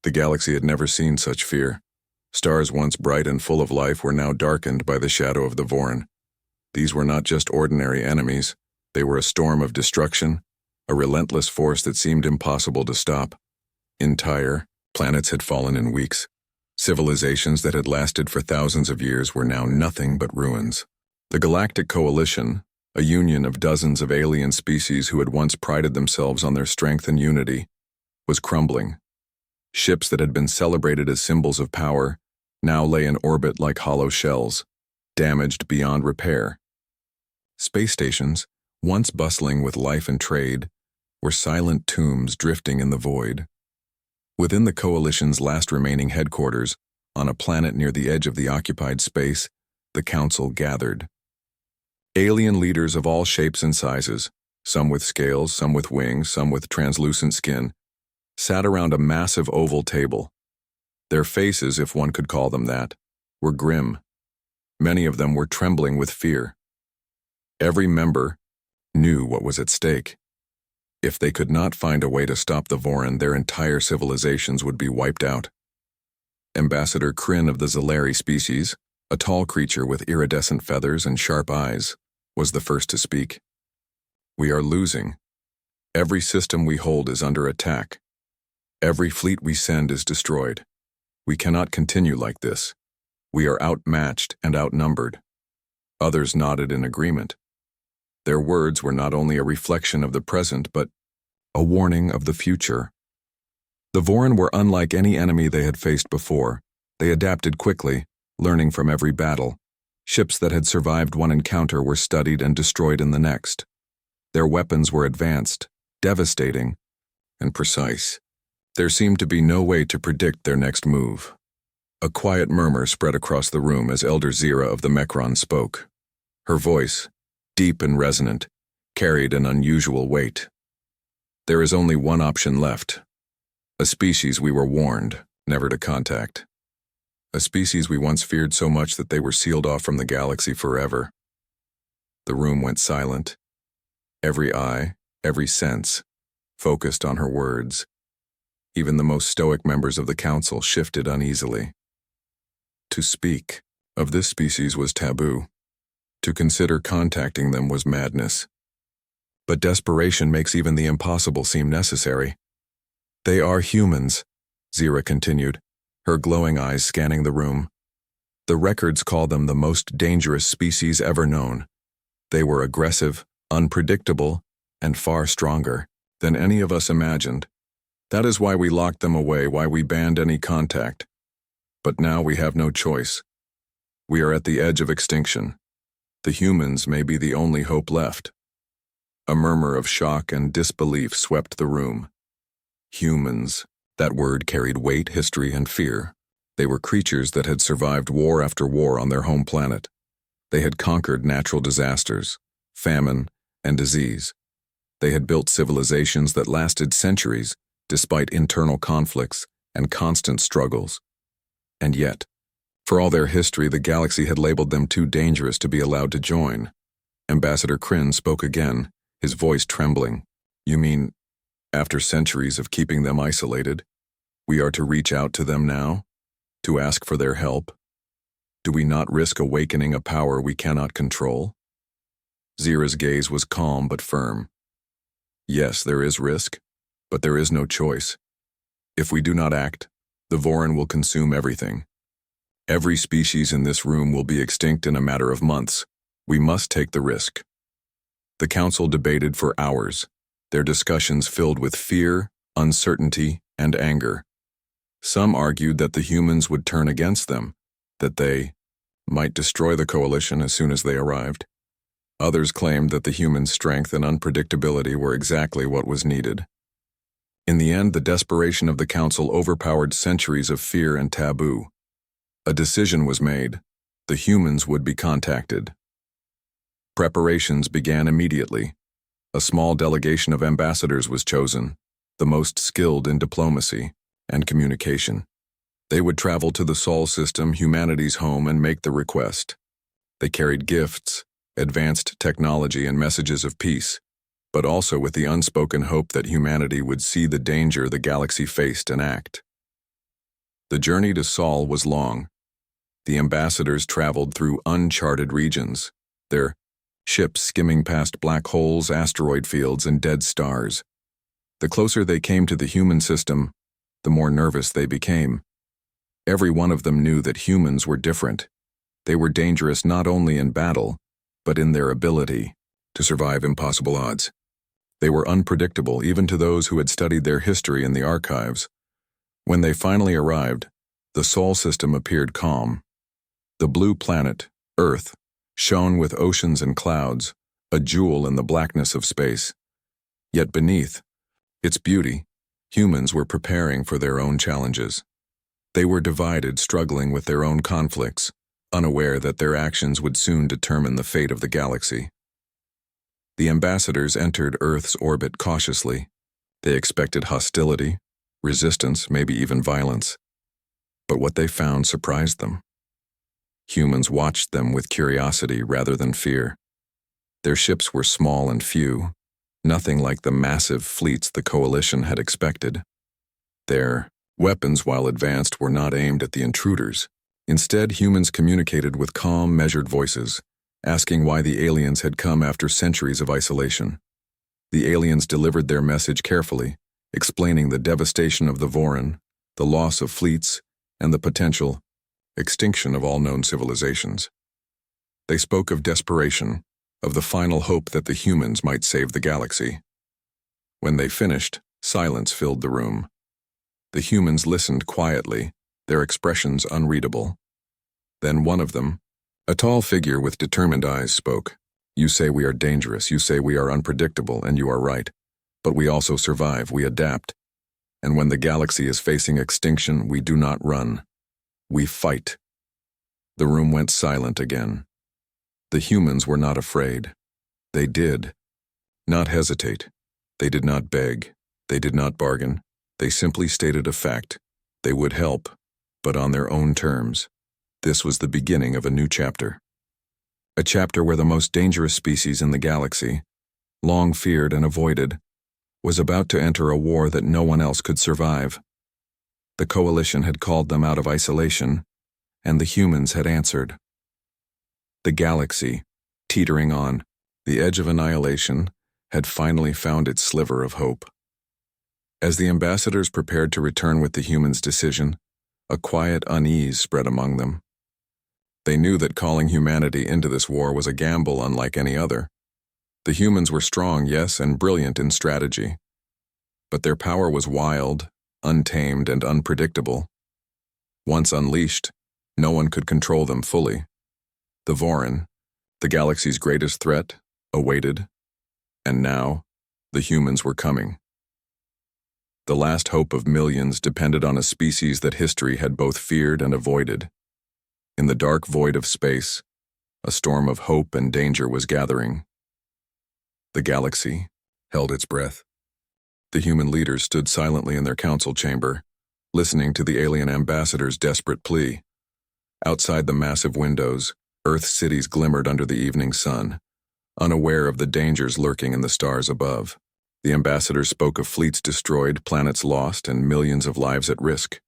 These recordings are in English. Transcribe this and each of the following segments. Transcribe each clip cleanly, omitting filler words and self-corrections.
The galaxy had never seen such fear. Stars once bright and full of life were now darkened by the shadow of the Vorin. These were not just ordinary enemies. They were a storm of destruction, a relentless force that seemed impossible to stop. Entire planets had fallen in weeks. Civilizations that had lasted for thousands of years were now nothing but ruins. The Galactic Coalition, a union of dozens of alien species who had once prided themselves on their strength and unity, was crumbling. Ships that had been celebrated as symbols of power now lay in orbit like hollow shells, damaged beyond repair. Space stations, once bustling with life and trade, were silent tombs drifting in the void. Within the Coalition's last remaining headquarters, on a planet near the edge of the occupied space, the Council gathered. Alien leaders of all shapes and sizes, some with scales, some with wings, some with translucent skin, sat around a massive oval table. Their faces, if one could call them that, were grim. Many of them were trembling with fear. Every member knew what was at stake. If they could not find a way to stop the Vorin, their entire civilizations would be wiped out. Ambassador Kryn of the Zalari species, a tall creature with iridescent feathers and sharp eyes, was the first to speak. "We are losing. Every system we hold is under attack. Every fleet we send is destroyed. We cannot continue like this. We are outmatched and outnumbered." Others nodded in agreement. Their words were not only a reflection of the present, but a warning of the future. The Vorin were unlike any enemy they had faced before. They adapted quickly, learning from every battle. Ships that had survived one encounter were studied and destroyed in the next. Their weapons were advanced, devastating, and precise. There seemed to be no way to predict their next move. A quiet murmur spread across the room as Elder Zira of the Mechron spoke. Her voice, deep and resonant, carried an unusual weight. "There is only one option left. A species we were warned never to contact. A species we once feared so much that they were sealed off from the galaxy forever." The room went silent. Every eye, every sense, focused on her words. Even the most stoic members of the Council shifted uneasily. To speak of this species was taboo. To consider contacting them was madness. But desperation makes even the impossible seem necessary. "They are humans," Zira continued, her glowing eyes scanning the room. "The records call them the most dangerous species ever known. They were aggressive, unpredictable, and far stronger than any of us imagined. That is why we locked them away, why we banned any contact. But now we have no choice. We are at the edge of extinction. The humans may be the only hope left." A murmur of shock and disbelief swept the room. Humans. That word carried weight, history, and fear. They were creatures that had survived war after war on their home planet. They had conquered natural disasters, famine, and disease. They had built civilizations that lasted centuries, despite internal conflicts and constant struggles. And yet, for all their history, the galaxy had labeled them too dangerous to be allowed to join. Ambassador Kryn spoke again, his voice trembling. "You mean, after centuries of keeping them isolated, we are to reach out to them now? To ask for their help? Do we not risk awakening a power we cannot control?" Zira's gaze was calm but firm. "Yes, there is risk, but there is no choice. If we do not act, the Vorin will consume everything. Every species in this room will be extinct in a matter of months. We must take the risk." The Council debated for hours, their discussions filled with fear, uncertainty, and anger. Some argued that the humans would turn against them, that they might destroy the Coalition as soon as they arrived. Others claimed that the humans' strength and unpredictability were exactly what was needed. In the end, the desperation of the Council overpowered centuries of fear and taboo. A decision was made. The humans would be contacted. Preparations began immediately. A small delegation of ambassadors was chosen, the most skilled in diplomacy and communication. They would travel to the Sol system, humanity's home, and make the request. They carried gifts, advanced technology, and messages of peace, but also with the unspoken hope that humanity would see the danger the galaxy faced and act. The journey to Sol was long. The ambassadors traveled through uncharted regions, their ships skimming past black holes, asteroid fields, and dead stars. The closer they came to the human system, the more nervous they became. Every one of them knew that humans were different. They were dangerous not only in battle, but in their ability to survive impossible odds. They were unpredictable even to those who had studied their history in the archives. When they finally arrived, the Sol system appeared calm. The blue planet, Earth, shone with oceans and clouds, a jewel in the blackness of space. Yet beneath its beauty, humans were preparing for their own challenges. They were divided, struggling with their own conflicts, unaware that their actions would soon determine the fate of the galaxy. The ambassadors entered Earth's orbit cautiously. They expected hostility, resistance, maybe even violence. But what they found surprised them. Humans watched them with curiosity rather than fear. Their ships were small and few, nothing like the massive fleets the coalition had expected. Their weapons, while advanced, were not aimed at the intruders. Instead, humans communicated with calm, measured voices, asking why the aliens had come after centuries of isolation. The aliens delivered their message carefully, explaining the devastation of the Vorin, the loss of fleets, and the potential extinction of all known civilizations. They spoke of desperation, of the final hope that the humans might save the galaxy. When they finished, silence filled the room. The humans listened quietly, their expressions unreadable. Then one of them, a tall figure with determined eyes, spoke. "You say we are dangerous, you say we are unpredictable, and you are right. But we also survive, we adapt. And when the galaxy is facing extinction, we do not run. We fight." The room went silent again. The humans were not afraid. They did not hesitate. They did not beg. They did not bargain. They simply stated a fact. They would help, but on their own terms. This was the beginning of a new chapter. A chapter where the most dangerous species in the galaxy, long feared and avoided, was about to enter a war that no one else could survive. The coalition had called them out of isolation, and the humans had answered. The galaxy, teetering on the edge of annihilation, had finally found its sliver of hope. As the ambassadors prepared to return with the humans' decision, a quiet unease spread among them. They knew that calling humanity into this war was a gamble unlike any other. The humans were strong, yes, and brilliant in strategy. But their power was wild, untamed, and unpredictable. Once unleashed, no one could control them fully. The Vorin, the galaxy's greatest threat, awaited, and now, the humans were coming. The last hope of millions depended on a species that history had both feared and avoided. In the dark void of space, a storm of hope and danger was gathering. The galaxy held its breath. The human leaders stood silently in their council chamber, listening to the alien ambassador's desperate plea. Outside the massive windows, Earth's cities glimmered under the evening sun, unaware of the dangers lurking in the stars above. The ambassadors spoke of fleets destroyed, planets lost, and millions of lives at risk.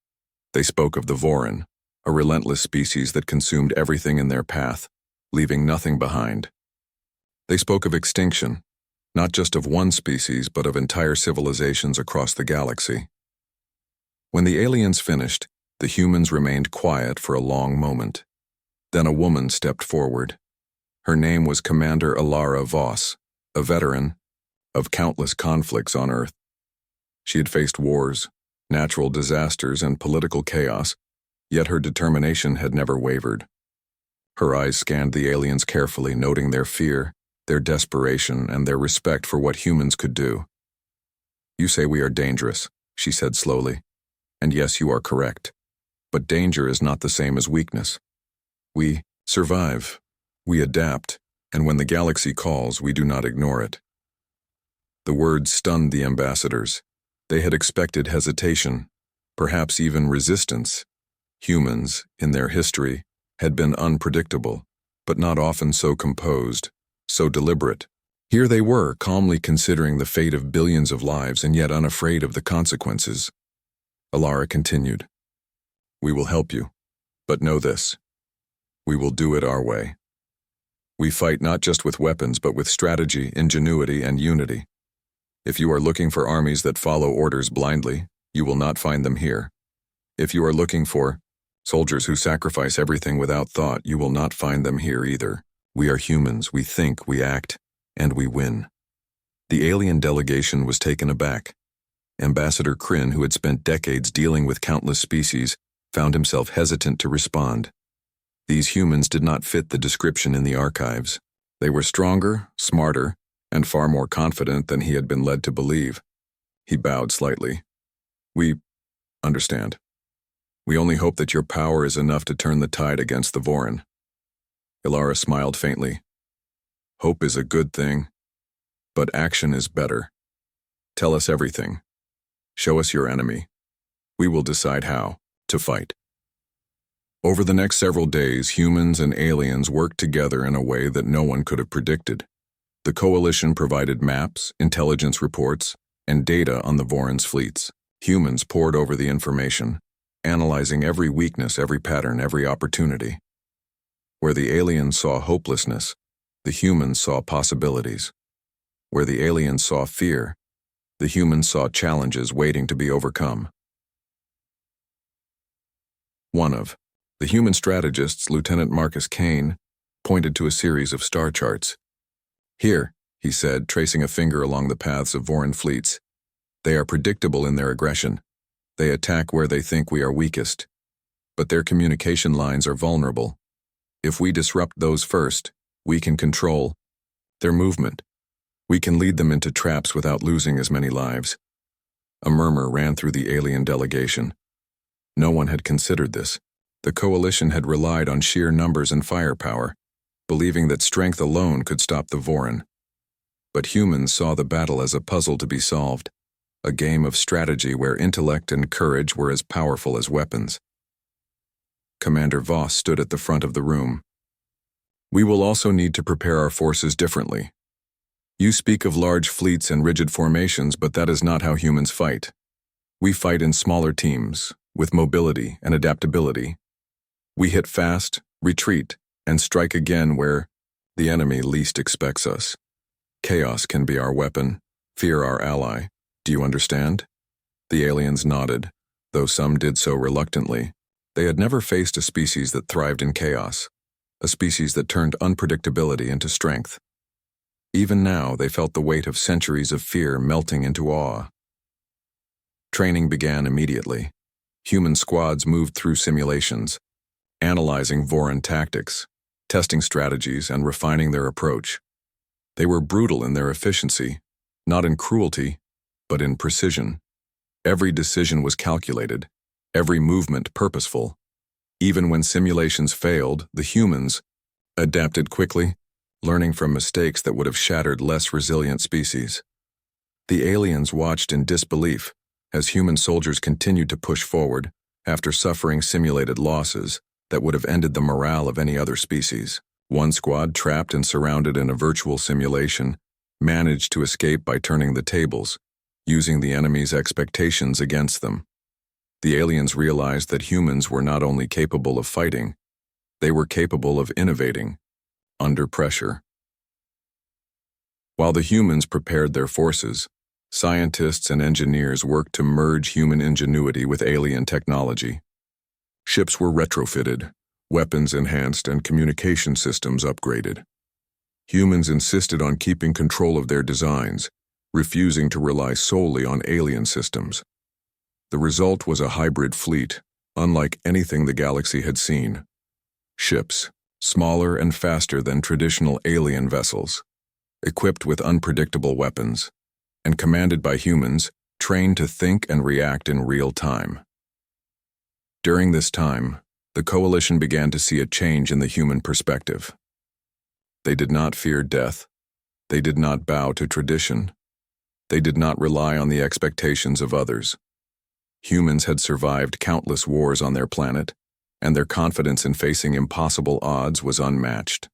They spoke of the Vorin, a relentless species that consumed everything in their path, leaving nothing behind. They spoke of extinction, not just of one species, but of entire civilizations across the galaxy. When the aliens finished, the humans remained quiet for a long moment. Then a woman stepped forward. Her name was Commander Alara Voss, a veteran of countless conflicts on Earth. She had faced wars, natural disasters, and political chaos, yet her determination had never wavered. Her eyes scanned the aliens carefully, noting their fear, their desperation, and their respect for what humans could do. "You say we are dangerous," she said slowly. "And yes, you are correct. But danger is not the same as weakness. We survive, we adapt, and when the galaxy calls, we do not ignore it." The words stunned the ambassadors. They had expected hesitation, perhaps even resistance. Humans, in their history, had been unpredictable, but not often so composed, so deliberate. Here they were, calmly considering the fate of billions of lives and yet unafraid of the consequences. Alara continued. We will help you. But know this. We will do it our way. We fight not just with weapons, but with strategy, ingenuity, and unity. If you are looking for armies that follow orders blindly, you will not find them here. If you are looking for soldiers who sacrifice everything without thought, you will not find them here either. We are humans. We think, we act, and we win. The alien delegation was taken aback. Ambassador Kryn, who had spent decades dealing with countless species, found himself hesitant to respond. These humans did not fit the description in the archives. They were stronger, smarter, and far more confident than he had been led to believe. He bowed slightly. We understand. We only hope that your power is enough to turn the tide against the Vorin. Ilara smiled faintly. Hope is a good thing, but action is better. Tell us everything. Show us your enemy. We will decide how to fight. Over the next several days, humans and aliens worked together in a way that no one could have predicted. The coalition provided maps, intelligence reports, and data on the Vorin's fleets. Humans pored over the information, analyzing every weakness, every pattern, every opportunity. Where the aliens saw hopelessness, the humans saw possibilities. Where the aliens saw fear, the humans saw challenges waiting to be overcome. One of the human strategists, Lieutenant Marcus Kane, pointed to a series of star charts. Here, he said, tracing a finger along the paths of Vorin fleets. They are predictable in their aggression. They attack where they think we are weakest. But their communication lines are vulnerable. If we disrupt those first, we can control their movement. We can lead them into traps without losing as many lives. A murmur ran through the alien delegation. No one had considered this. The coalition had relied on sheer numbers and firepower, believing that strength alone could stop the Vorin. But humans saw the battle as a puzzle to be solved, a game of strategy where intellect and courage were as powerful as weapons. Commander Voss stood at the front of the room. We will also need to prepare our forces differently. You speak of large fleets and rigid formations, but that is not how humans fight. We fight in smaller teams, with mobility and adaptability. We hit fast, retreat, and strike again where the enemy least expects us. Chaos can be our weapon, fear our ally. Do you understand? The aliens nodded, though some did so reluctantly. They had never faced a species that thrived in chaos, a species that turned unpredictability into strength. Even now, they felt the weight of centuries of fear melting into awe. Training began immediately. Human squads moved through simulations, analyzing Vorin tactics, testing strategies, and refining their approach. They were brutal in their efficiency, not in cruelty, but in precision. Every decision was calculated, every movement purposeful. Even when simulations failed, the humans adapted quickly, learning from mistakes that would have shattered less resilient species. The aliens watched in disbelief as human soldiers continued to push forward after suffering simulated losses that would have ended the morale of any other species. One squad, trapped and surrounded in a virtual simulation, managed to escape by turning the tables, using the enemy's expectations against them. The aliens realized that humans were not only capable of fighting, they were capable of innovating, under pressure. While the humans prepared their forces, scientists and engineers worked to merge human ingenuity with alien technology. Ships were retrofitted, weapons enhanced, and communication systems upgraded. Humans insisted on keeping control of their designs, refusing to rely solely on alien systems. The result was a hybrid fleet, unlike anything the galaxy had seen. Ships, smaller and faster than traditional alien vessels, equipped with unpredictable weapons, and commanded by humans, trained to think and react in real time. During this time, the coalition began to see a change in the human perspective. They did not fear death. They did not bow to tradition. They did not rely on the expectations of others. Humans had survived countless wars on their planet, and their confidence in facing impossible odds was unmatched.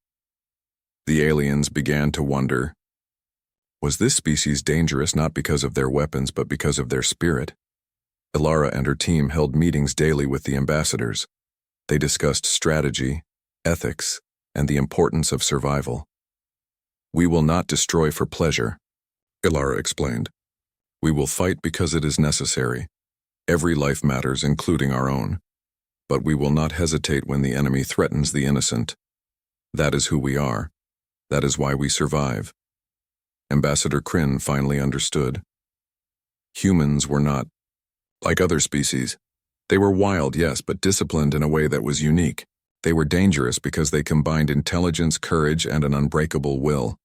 The aliens began to wonder, was this species dangerous not because of their weapons but because of their spirit? Ilara and her team held meetings daily with the ambassadors. They discussed strategy, ethics, and the importance of survival. "We will not destroy for pleasure," Ilara explained. "We will fight because it is necessary. Every life matters, including our own. But we will not hesitate when the enemy threatens the innocent. That is who we are. That is why we survive." Ambassador Kryn finally understood. Humans were not like other species. They were wild, yes, but disciplined in a way that was unique. They were dangerous because they combined intelligence, courage, and an unbreakable will.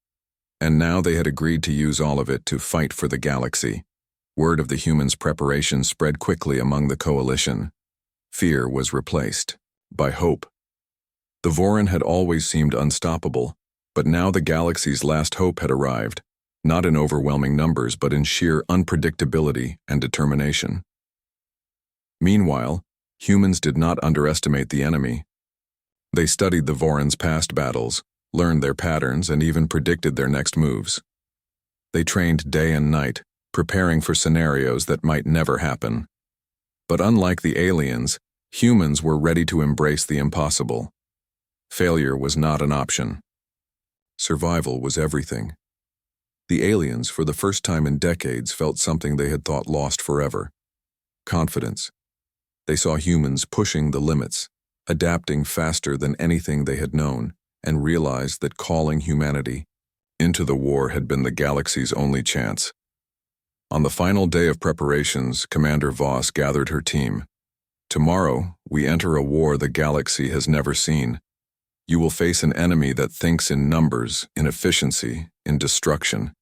And now they had agreed to use all of it to fight for the galaxy. Word of the humans' preparation spread quickly among the coalition. Fear was replaced by hope. The Vorin had always seemed unstoppable, but now the galaxy's last hope had arrived, not in overwhelming numbers but in sheer unpredictability and determination. Meanwhile, humans did not underestimate the enemy. They studied the Vorin's past battles, learned their patterns, and even predicted their next moves. They trained day and night, preparing for scenarios that might never happen. But unlike the aliens, humans were ready to embrace the impossible. Failure was not an option. Survival was everything. The aliens, for the first time in decades, felt something they had thought lost forever: confidence. They saw humans pushing the limits, adapting faster than anything they had known, and realized that calling humanity into the war had been the galaxy's only chance. On the final day of preparations, Commander Voss gathered her team. "Tomorrow, we enter a war the galaxy has never seen. You will face an enemy that thinks in numbers, in efficiency, in destruction.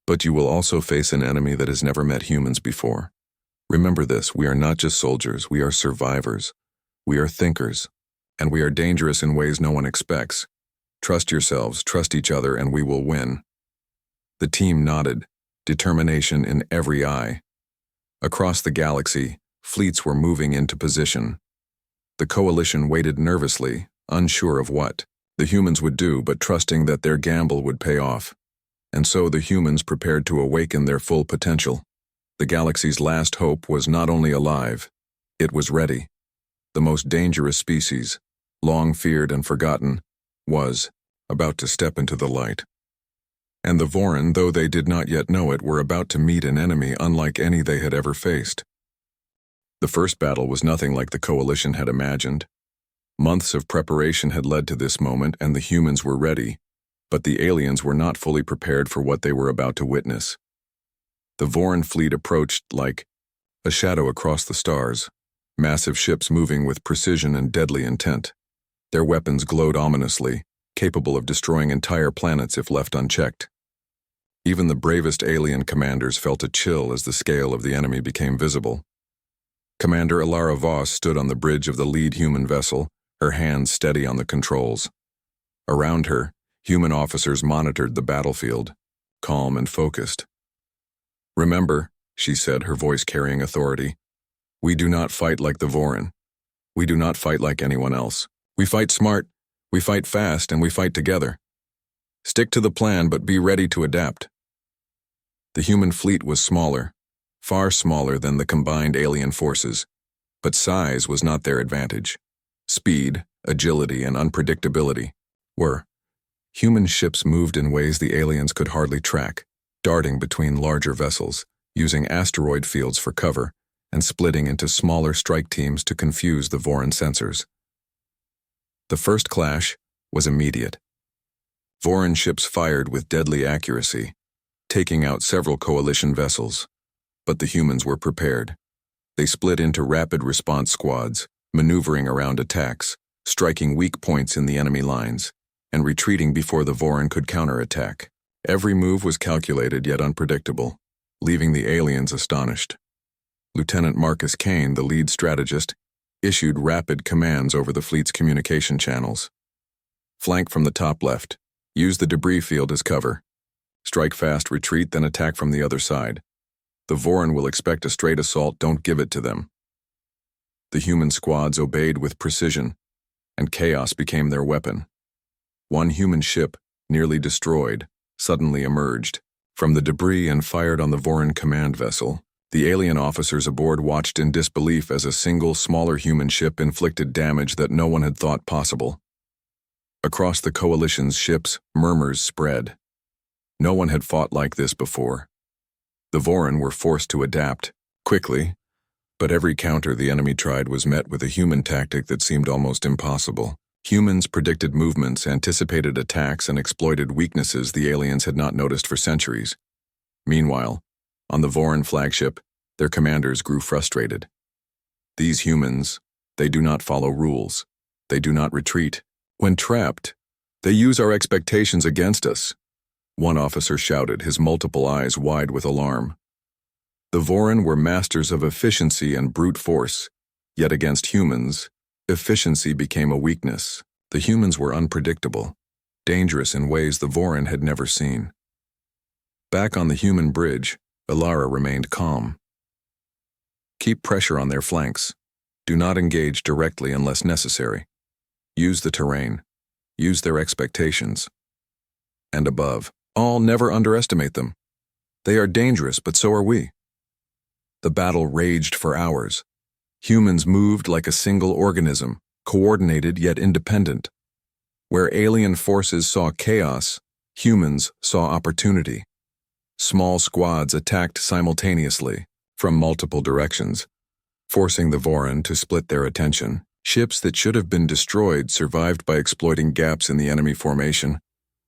But you will also face an enemy that has never met humans before. Remember this: we are not just soldiers, we are survivors. We are thinkers, and we are dangerous in ways no one expects. Trust yourselves, trust each other, and we will win." The team nodded, determination in every eye. Across the galaxy, fleets were moving into position. The coalition waited nervously, unsure of what the humans would do, but trusting that their gamble would pay off. And so the humans prepared to awaken their full potential. The galaxy's last hope was not only alive, it was ready. The most dangerous species, long feared and forgotten, was about to step into the light. And the Vorin, though they did not yet know it, were about to meet an enemy unlike any they had ever faced. The first battle was nothing like the coalition had imagined. Months of preparation had led to this moment, and the humans were ready, but the aliens were not fully prepared for what they were about to witness. The Vorin fleet approached like a shadow across the stars, massive ships moving with precision and deadly intent. Their weapons glowed ominously, capable of destroying entire planets if left unchecked. Even the bravest alien commanders felt a chill as the scale of the enemy became visible. Commander Ilara Voss stood on the bridge of the lead human vessel, her hands steady on the controls. Around her, human officers monitored the battlefield, calm and focused. "Remember," she said, her voice carrying authority, "we do not fight like the Vorin. We do not fight like anyone else. We fight smart, we fight fast, and we fight together. Stick to the plan, but be ready to adapt." The human fleet was smaller, far smaller than the combined alien forces, but size was not their advantage. Speed, agility, and unpredictability were. Human ships moved in ways the aliens could hardly track, darting between larger vessels, using asteroid fields for cover, and splitting into smaller strike teams to confuse the Vorin sensors. The first clash was immediate. Vorin ships fired with deadly accuracy, taking out several coalition vessels. But the humans were prepared. They split into rapid response squads, maneuvering around attacks, striking weak points in the enemy lines, and retreating before the Vorin could counterattack. Every move was calculated yet unpredictable, leaving the aliens astonished. Lieutenant Marcus Kane, the lead strategist, issued rapid commands over the fleet's communication channels. "Flank from the top left. Use the debris field as cover. Strike fast, retreat, then attack from the other side. The Vorin will expect a straight assault, don't give it to them." The human squads obeyed with precision, and chaos became their weapon. One human ship, nearly destroyed, suddenly emerged from the debris and fired on the Vorin command vessel, The alien officers aboard watched in disbelief as a single, smaller human ship inflicted damage that no one had thought possible. Across the coalition's ships, murmurs spread. No one had fought like this before. The Vorin were forced to adapt, quickly, but every counter the enemy tried was met with a human tactic that seemed almost impossible. Humans predicted movements, anticipated attacks, and exploited weaknesses the aliens had not noticed for centuries. Meanwhile, on the Vorin flagship, their commanders grew frustrated. These humans, they do not follow rules. They do not retreat. When trapped, they use our expectations against us. One officer shouted, his multiple eyes wide with alarm. The Vorin were masters of efficiency and brute force, yet against humans, efficiency became a weakness. The humans were unpredictable, dangerous in ways the Vorin had never seen. Back on the human bridge, Ilara remained calm. Keep pressure on their flanks. Do not engage directly unless necessary. Use the terrain. Use their expectations. And above all, never underestimate them. They are dangerous, but so are we. The battle raged for hours. Humans moved like a single organism, coordinated yet independent. Where alien forces saw chaos, humans saw opportunity. Small squads attacked simultaneously, from multiple directions, forcing the Vorin to split their attention. Ships that should have been destroyed survived by exploiting gaps in the enemy formation,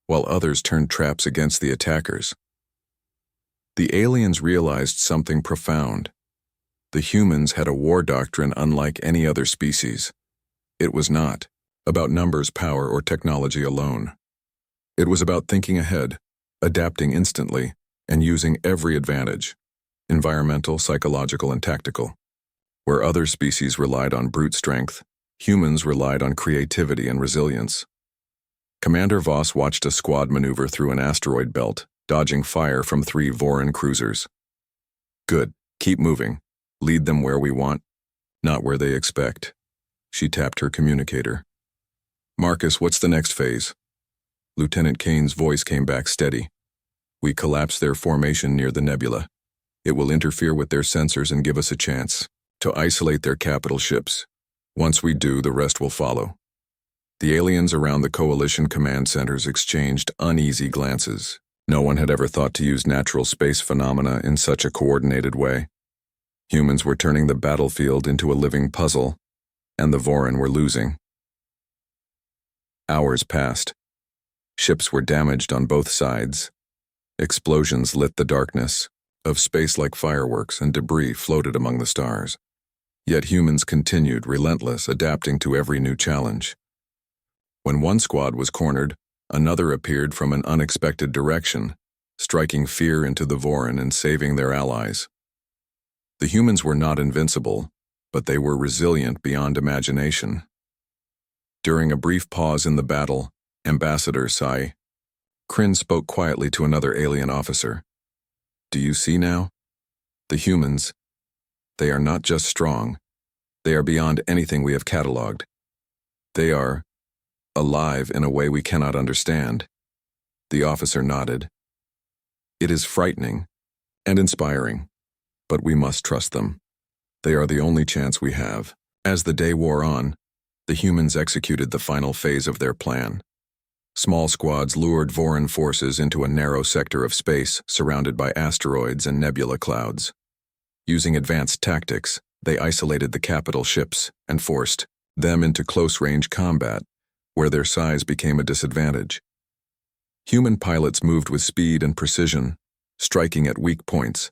while others turned traps against the attackers. The aliens realized something profound. The humans had a war doctrine unlike any other species. It was not about numbers, power, or technology alone. It was about thinking ahead, adapting instantly, and using every advantage, environmental, psychological, and tactical. Where other species relied on brute strength, humans relied on creativity and resilience. Commander Voss watched a squad maneuver through an asteroid belt, dodging fire from 3 Vorin cruisers. Good, keep moving. Lead them where we want, not where they expect. She tapped her communicator. Marcus, what's the next phase? Lieutenant Kane's voice came back steady. We collapse their formation near the nebula. It will interfere with their sensors and give us a chance to isolate their capital ships. Once we do, the rest will follow. The aliens around the coalition command centers exchanged uneasy glances. No one had ever thought to use natural space phenomena in such a coordinated way. Humans were turning the battlefield into a living puzzle, and the Vorin were losing. Hours passed. Ships were damaged on both sides. Explosions lit the darkness. Of space like fireworks, and debris floated among the stars. Yet humans continued, relentless, adapting to every new challenge. When one squad was cornered, another appeared from an unexpected direction, striking fear into the Vorin and saving their allies. The humans were not invincible, but they were resilient beyond imagination. During a brief pause in the battle, Ambassador Sai Kryn spoke quietly to another alien officer. Do you see now? The humans, they are not just strong. They are beyond anything we have cataloged. They are alive in a way we cannot understand. The officer nodded. It is frightening and inspiring, but we must trust them. They are the only chance we have. As the day wore on, the humans executed the final phase of their plan. Small squads lured Vorin forces into a narrow sector of space surrounded by asteroids and nebula clouds. Using advanced tactics, they isolated the capital ships and forced them into close-range combat, where their size became a disadvantage. Human pilots moved with speed and precision, striking at weak points,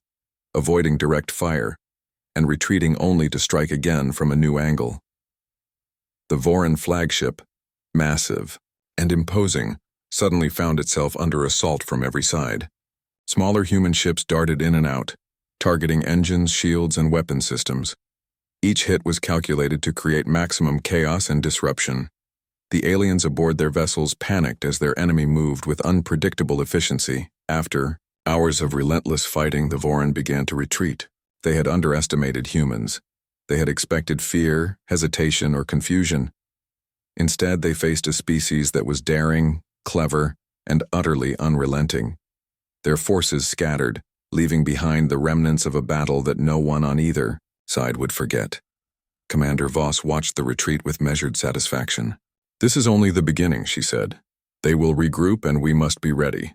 avoiding direct fire, and retreating only to strike again from a new angle. The Vorin flagship, massive and imposing, suddenly found itself under assault from every side. Smaller human ships darted in and out, targeting engines, shields, and weapon systems. Each hit was calculated to create maximum chaos and disruption. The aliens aboard their vessels panicked as their enemy moved with unpredictable efficiency. After hours of relentless fighting, the Vorin began to retreat. They had underestimated humans. They had expected fear, hesitation, or confusion. Instead, they faced a species that was daring, clever, and utterly unrelenting. Their forces scattered, leaving behind the remnants of a battle that no one on either side would forget. Commander Voss watched the retreat with measured satisfaction. "This is only the beginning," she said. "They will regroup and we must be ready.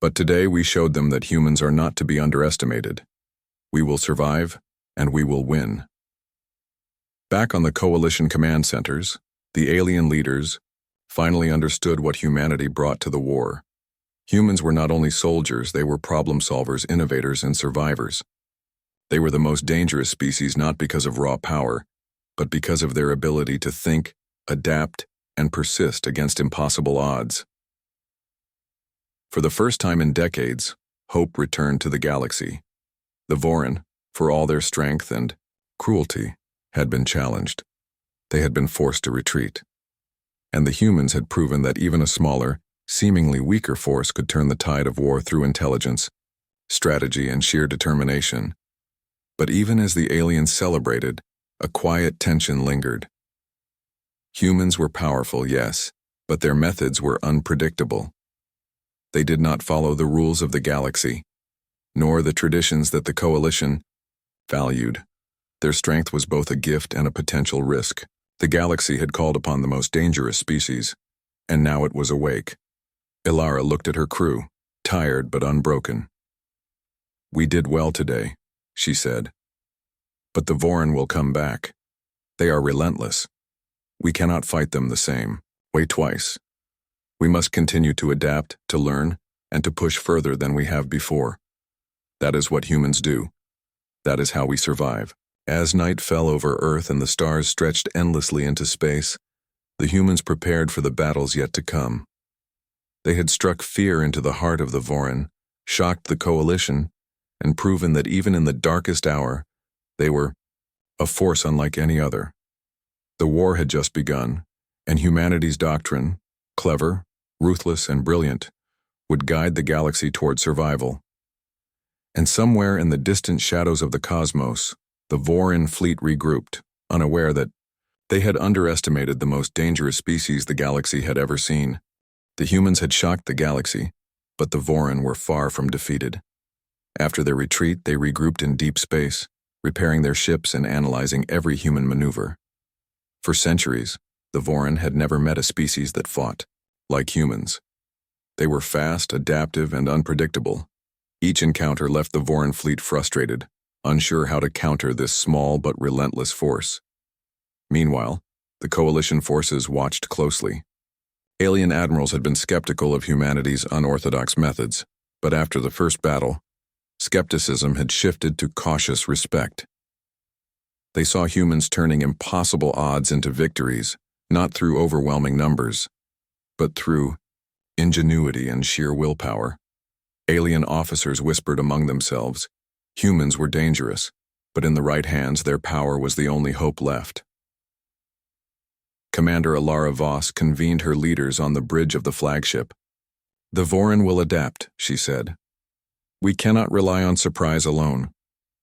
But today we showed them that humans are not to be underestimated. We will survive, and we will win." Back on the Coalition command centers, the alien leaders finally understood what humanity brought to the war. Humans were not only soldiers, they were problem solvers, innovators, and survivors. They were the most dangerous species not because of raw power, but because of their ability to think, adapt, and persist against impossible odds. For the first time in decades, hope returned to the galaxy. The Vorin, for all their strength and cruelty, had been challenged. They had been forced to retreat. And the humans had proven that even a smaller, seemingly weaker force could turn the tide of war through intelligence, strategy, and sheer determination. But even as the aliens celebrated, a quiet tension lingered. Humans were powerful, yes, but their methods were unpredictable. They did not follow the rules of the galaxy, nor the traditions that the Coalition valued. Their strength was both a gift and a potential risk. The galaxy had called upon the most dangerous species, and now it was awake. Ilara looked at her crew, tired but unbroken. "We did well today," she said. "But the Vorin will come back. They are relentless. We cannot fight them the same way twice. We must continue to adapt, to learn, and to push further than we have before. That is what humans do. That is how we survive." As night fell over Earth and the stars stretched endlessly into space, the humans prepared for the battles yet to come. They had struck fear into the heart of the Vorin, shocked the Coalition, and proven that even in the darkest hour, they were a force unlike any other. The war had just begun, and humanity's doctrine, clever, ruthless, and brilliant, would guide the galaxy toward survival. And somewhere in the distant shadows of the cosmos, the Vorin fleet regrouped, unaware that they had underestimated the most dangerous species the galaxy had ever seen. The humans had shocked the galaxy, but the Vorin were far from defeated. After their retreat, they regrouped in deep space, repairing their ships and analyzing every human maneuver. For centuries, the Vorin had never met a species that fought like humans. They were fast, adaptive, and unpredictable. Each encounter left the Vorin fleet frustrated, unsure how to counter this small but relentless force. Meanwhile, the Coalition forces watched closely. Alien admirals had been skeptical of humanity's unorthodox methods, but after the first battle, skepticism had shifted to cautious respect. They saw humans turning impossible odds into victories, not through overwhelming numbers, but through ingenuity and sheer willpower. Alien officers whispered among themselves, humans were dangerous, but in the right hands their power was the only hope left. Commander Ilara Voss convened her leaders on the bridge of the flagship. "The Vorin will adapt," she said. "We cannot rely on surprise alone.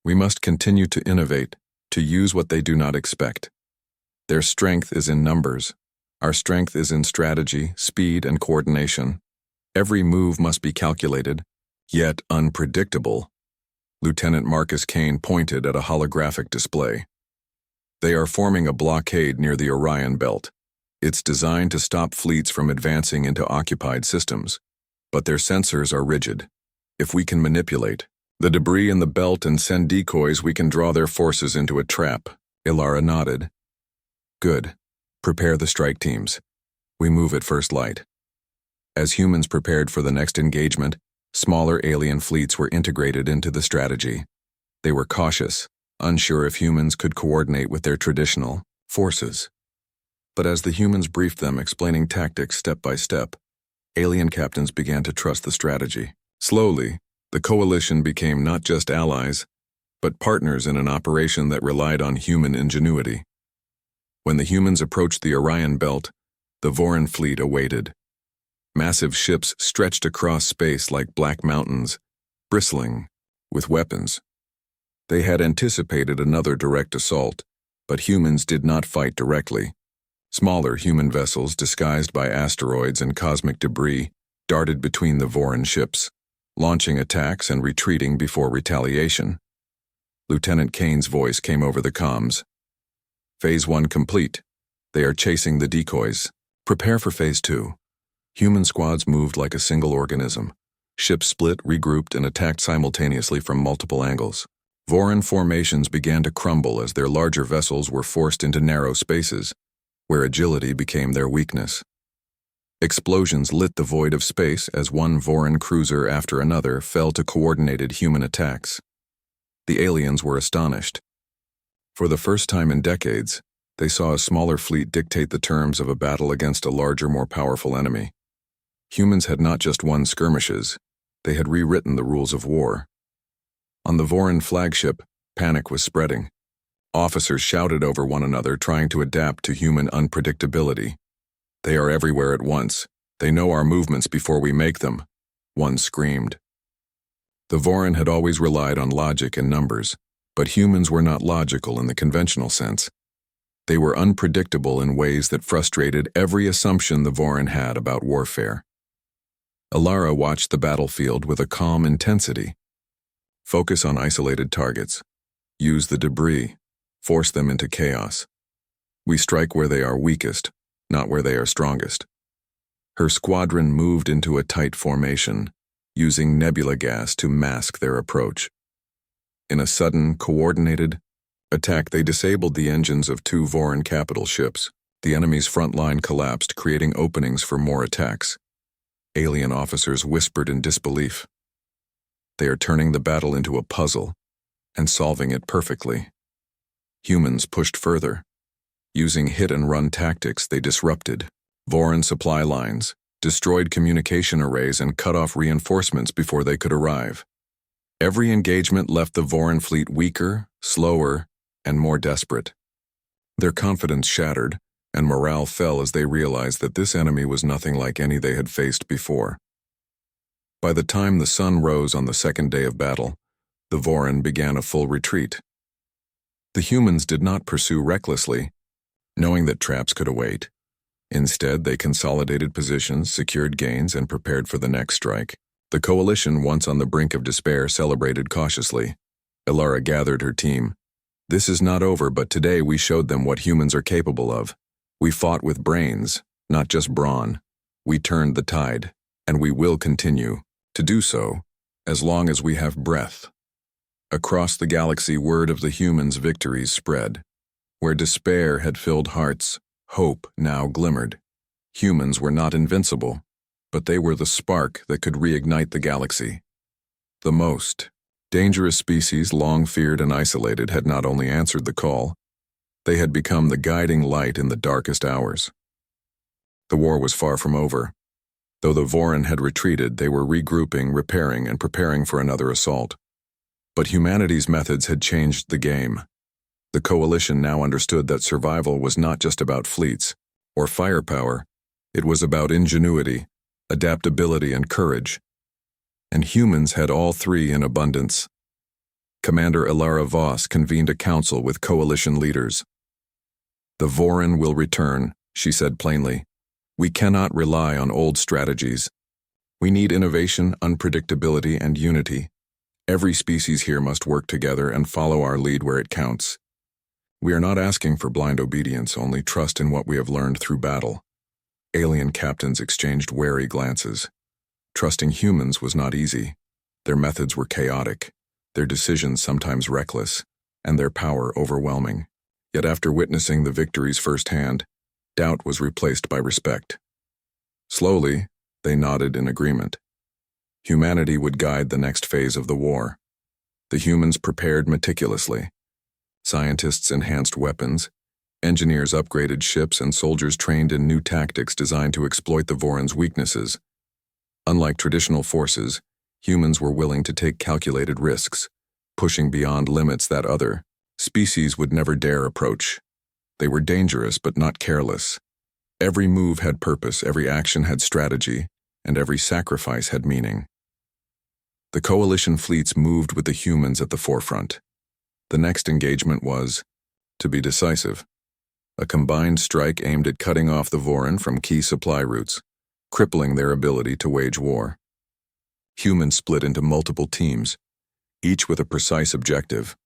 We must continue to innovate, to use what they do not expect. Their strength is in numbers. Our strength is in strategy, speed, and coordination. Every move must be calculated, yet unpredictable." Lieutenant Marcus Kane pointed at a holographic display. "They are forming a blockade near the Orion Belt. It's designed to stop fleets from advancing into occupied systems, but their sensors are rigid. If we can manipulate the debris in the belt and send decoys, we can draw their forces into a trap." Ilara nodded. "Good. Prepare the strike teams. We move at first light." As humans prepared for the next engagement, smaller alien fleets were integrated into the strategy. They were cautious, unsure if humans could coordinate with their traditional forces. But as the humans briefed them, explaining tactics step by step, alien captains began to trust the strategy. Slowly, the Coalition became not just allies, but partners in an operation that relied on human ingenuity. When the humans approached the Orion Belt, the Vorin fleet awaited. Massive ships stretched across space like black mountains, bristling with weapons. They had anticipated another direct assault, but humans did not fight directly. Smaller human vessels disguised by asteroids and cosmic debris darted between the Vorin ships, launching attacks and retreating before retaliation. Lieutenant Kane's voice came over the comms. Phase 1 complete. They are chasing the decoys. Prepare for Phase 2. Human squads moved like a single organism. Ships split, regrouped, and attacked simultaneously from multiple angles. Voran formations began to crumble as their larger vessels were forced into narrow spaces, where agility became their weakness. Explosions lit the void of space as one Voran cruiser after another fell to coordinated human attacks. The aliens were astonished. For the first time in decades, they saw a smaller fleet dictate the terms of a battle against a larger, more powerful enemy. Humans had not just won skirmishes, they had rewritten the rules of war. On the Voran flagship, panic was spreading. Officers shouted over one another, trying to adapt to human unpredictability. They are everywhere at once. They know our movements before we make them, one screamed. The Voran had always relied on logic and numbers, but humans were not logical in the conventional sense. They were unpredictable in ways that frustrated every assumption the Voran had about warfare. Alara watched the battlefield with a calm intensity. Focus on isolated targets. Use the debris. Force them into chaos. We strike where they are weakest, not where they are strongest. Her squadron moved into a tight formation, using nebula gas to mask their approach. In a sudden, coordinated attack, they disabled the engines of 2 Voran capital ships. The enemy's front line collapsed, creating openings for more attacks. Alien officers whispered in disbelief. They are turning the battle into a puzzle, and solving it perfectly. Humans pushed further. Using hit-and-run tactics, they disrupted Voran supply lines, destroyed communication arrays, and cut off reinforcements before they could arrive. Every engagement left the Voran fleet weaker, slower, and more desperate. Their confidence shattered, and morale fell as they realized that this enemy was nothing like any they had faced before. By the time the sun rose on the second day of battle, the Voran began a full retreat. The humans did not pursue recklessly, knowing that traps could await. Instead, they consolidated positions, secured gains, and prepared for the next strike. The coalition, once on the brink of despair, celebrated cautiously. Alara gathered her team. This is not over, but today we showed them what humans are capable of. We fought with brains, not just brawn. We turned the tide, and we will continue to do so as long as we have breath. Across the galaxy, word of the humans' victories spread. Where despair had filled hearts, hope now glimmered. Humans were not invincible, but they were the spark that could reignite the galaxy. The most dangerous species, long feared and isolated, had not only answered the call, they had become the guiding light in the darkest hours. The war was far from over. Though the Voran had retreated, they were regrouping, repairing, and preparing for another assault. But humanity's methods had changed the game. The coalition now understood that survival was not just about fleets or firepower, it was about ingenuity, adaptability, and courage. And humans had all three in abundance. Commander Alara Voss convened a council with coalition leaders. The Voran will return, she said plainly. We cannot rely on old strategies. We need innovation, unpredictability, and unity. Every species here must work together and follow our lead where it counts. We are not asking for blind obedience, only trust in what we have learned through battle. Alien captains exchanged wary glances. Trusting humans was not easy. Their methods were chaotic, their decisions sometimes reckless, and their power overwhelming. Yet after witnessing the victories firsthand, doubt was replaced by respect. Slowly, they nodded in agreement. Humanity would guide the next phase of the war. The humans prepared meticulously. Scientists enhanced weapons, engineers upgraded ships, and soldiers trained in new tactics designed to exploit the Voran's weaknesses. Unlike traditional forces, humans were willing to take calculated risks, pushing beyond limits that other species would never dare approach. They were dangerous but not careless. Every move had purpose, every action had strategy, and every sacrifice had meaning. The coalition fleets moved with the humans at the forefront. The next engagement was to be decisive. A combined strike aimed at cutting off the Voran from key supply routes, crippling their ability to wage war. Humans split into multiple teams, each with a precise objective.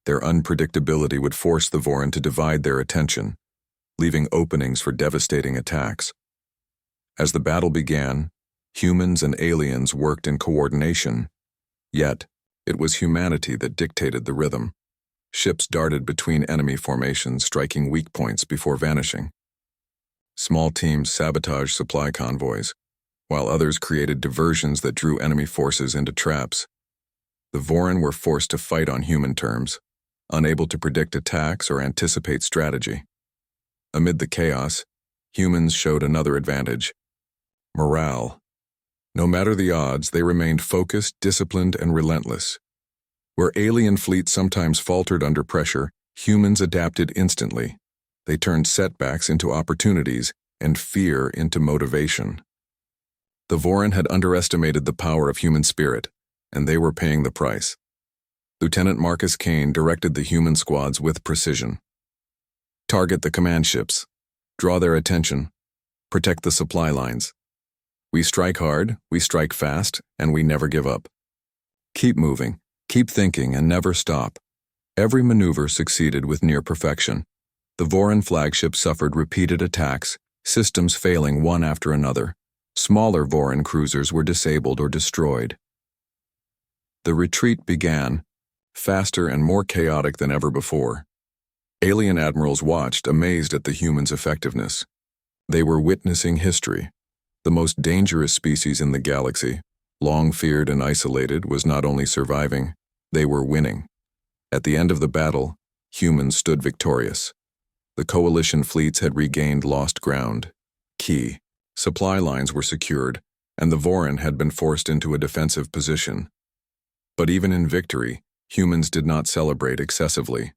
Their unpredictability would force the Vorin to divide their attention, leaving openings for devastating attacks. As the battle began, humans and aliens worked in coordination, yet it was humanity that dictated the rhythm. Ships darted between enemy formations, striking weak points before vanishing. Small teams sabotaged supply convoys, while others created diversions that drew enemy forces into traps. The Vorin were forced to fight on human terms, unable to predict attacks or anticipate strategy. Amid the chaos, humans showed another advantage: morale. No matter the odds, they remained focused, disciplined, and relentless. Where alien fleets sometimes faltered under pressure, humans adapted instantly. They turned setbacks into opportunities and fear into motivation. The Vorin had underestimated the power of human spirit, and they were paying the price. Lieutenant Marcus Kane directed the human squads with precision. Target the command ships. Draw their attention. Protect the supply lines. We strike hard, we strike fast, and we never give up. Keep moving, keep thinking, and never stop. Every maneuver succeeded with near perfection. The Vorin flagship suffered repeated attacks, systems failing one after another. Smaller Vorin cruisers were disabled or destroyed. The retreat began, faster and more chaotic than ever before. Alien admirals watched, amazed at the humans' effectiveness. They were witnessing history. The most dangerous species in the galaxy, long feared and isolated, was not only surviving, they were winning. At the end of the battle, humans stood victorious. The coalition fleets had regained lost ground. Key supply lines were secured, and the Vorin had been forced into a defensive position. But even in victory, humans did not celebrate excessively.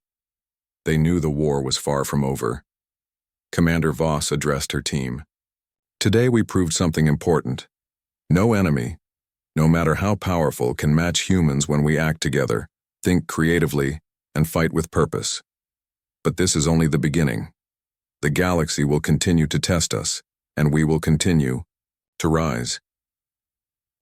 They knew the war was far from over. Commander Voss addressed her team. Today we proved something important. No enemy, no matter how powerful, can match humans when we act together, think creatively, and fight with purpose. But this is only the beginning. The galaxy will continue to test us, and we will continue to rise.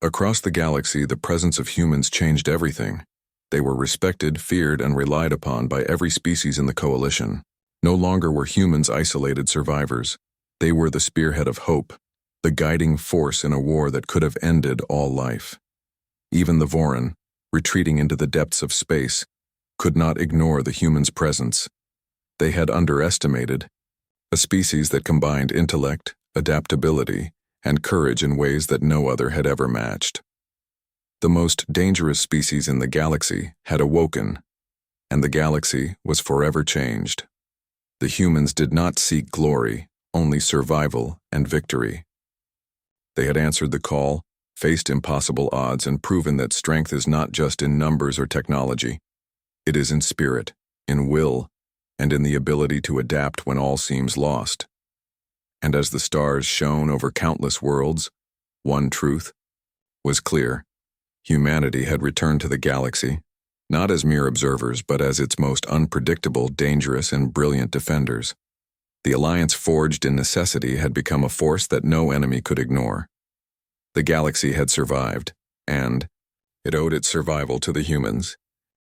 Across the galaxy, the presence of humans changed everything. They were respected, feared, and relied upon by every species in the coalition. No longer were humans isolated survivors. They were the spearhead of hope, the guiding force in a war that could have ended all life. Even the Vorin, retreating into the depths of space, could not ignore the humans' presence. They had underestimated a species that combined intellect, adaptability, and courage in ways that no other had ever matched. The most dangerous species in the galaxy had awoken, and the galaxy was forever changed. The humans did not seek glory, only survival and victory. They had answered the call, faced impossible odds, and proven that strength is not just in numbers or technology. It is in spirit, in will, and in the ability to adapt when all seems lost. And as the stars shone over countless worlds, one truth was clear. Humanity had returned to the galaxy, not as mere observers, but as its most unpredictable, dangerous, and brilliant defenders. The alliance forged in necessity had become a force that no enemy could ignore. The galaxy had survived, and it owed its survival to the humans.